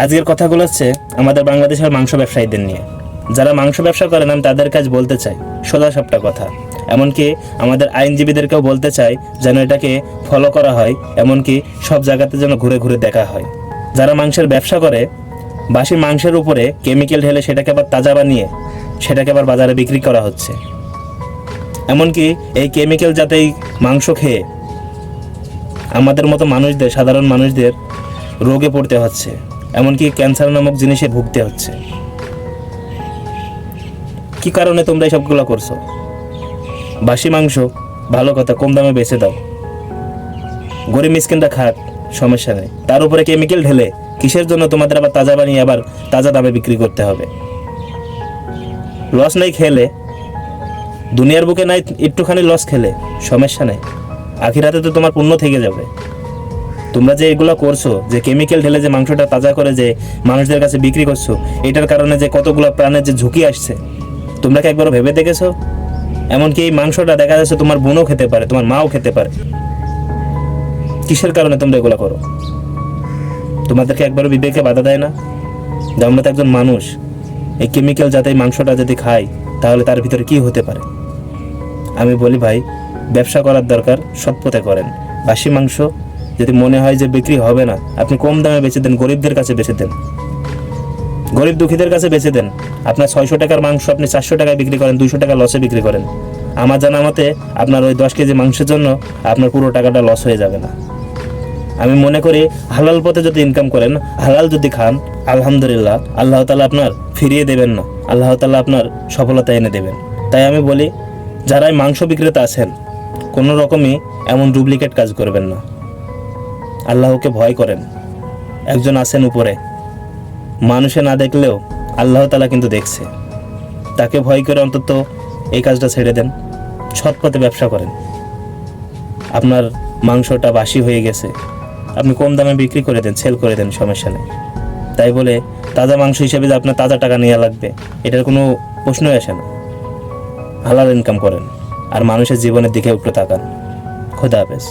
আজকের কথাগুলো হচ্ছে আমাদের বাংলাদেশের মাংস ব্যবসায়ীদের নিয়ে। যারা মাংস ব্যবসা করেন আমি তাদের কাছে বলতে চাই সোজা সাপটা কথা। এমনকি আমাদের আইনজীবীদেরকেও বলতে চাই যেন এটাকে ফলো করা হয়, এমনকি সব জায়গাতে যেন ঘুরে ঘুরে দেখা হয়। যারা মাংসের ব্যবসা করে বাসি মাংসের উপরে কেমিক্যাল ঢেলে সেটাকে আবার তাজা বানিয়ে সেটাকে আবার বাজারে বিক্রি করা হচ্ছে। এমনকি এই কেমিক্যাল জাতীয় মাংস খেয়ে আমাদের মতো মানুষদের, সাধারণ মানুষদের রোগে পড়তে হচ্ছে, এমনকি ক্যান্সার নামক জিনিসে ভুগতে হচ্ছে। কি কারণে তোমরা এসবগুলো করছো? বাসি মাংস ভালো কথা, কম দামে বেচে দাও, গরিব মিসকিনরা খাক, সমস্যা নেই। তার উপরে কেমিক্যাল ঢেলে কিসের জন্য তোমাদের আবার তাজা বানিয়ে আবার তাজা দামে বিক্রি করতে হবে? লস নাই খেলে, দুনিয়ার বুকে নাই একটুখানি লস খেলে সমস্যা নেই, আখিরাতে তো তোমার পুণ্য থেকে যাবে। তোমরা যে এগুলো করছো, যে কেমিক্যাল ঢেলে যে মাংসটা তাজা করে যে মানুষদের কাছে বিক্রি করছো, এটার কারণে যে কতগুলো প্রাণের যে ঝুঁকি আসছে তোমরা কি একবারও ভেবে দেখেছো? এমনকি এই মাংসটা দেখা যাচ্ছে তোমার বোনও খেতে পারে, তোমার মাও খেতে পারে। কিসের কারণে তোমরা এগুলো করো? তোমাদেরকে একবারও বিবেকে বাধা দেয় না যে আমরা তো একজন মানুষ, এই কেমিক্যাল যাতে এই মাংসটা যদি খাই তাহলে তার ভিতরে কি হতে পারে? আমি বলি ভাই, ব্যবসা করার দরকার সৎ পথে করেন। বাসি মাংস যদি মনে হয় যে বিক্রি হবে না, আপনি কম দামে বেচে দেন, গরিবদের কাছে বেচে দেন, গরিব দুঃখীদের কাছে বেচে দেন। আপনার 600 টাকার মাংস আপনি 400 টাকায় বিক্রি করেন, 200 টাকা লসে বিক্রি করেন। আমার জানা মতে আপনার ওই 10 কেজি মাংসের জন্য আপনার পুরো টাকাটা লস হয়ে যাবে না। আমি মনে করি হালাল পথে যদি ইনকাম করেন, হালাল যদি খান, আলহামদুলিল্লাহ, আল্লাহ তাআলা আপনার ফিরিয়ে দেবেন না, আল্লাহ তাআলা আপনার সফলতা এনে দেবেন। তাই আমি বলি, যারাই মাংস বিক্রেতা আছেন কোনো রকমই এমন ডুপ্লিকেট কাজ করবেন না। আল্লাহকে ভয় করেন। একজন আছেন উপরে, মানুষে না দেখলেও আল্লাহ তাআলা কিন্তু দেখছে। তাকে ভয় করে অন্তত এই কাজটা ছেড়ে দেন, সৎ পথে ব্যবসা করেন। আপনার মাংসটা বাসি হয়ে গেছে, আপনি কম দামে বিক্রি করে দেন, সেল করে দেন, সমস্যা নেই। তাই বলে তাজা মাংস হিসেবে যে আপনার তাজা টাকা নেওয়া লাগবে এটার কোনো প্রশ্নই আসে না। হালাল ইনকাম করেন আর মানুষের জীবনের দিকে একটু তাকান। খোদা হাফেজ।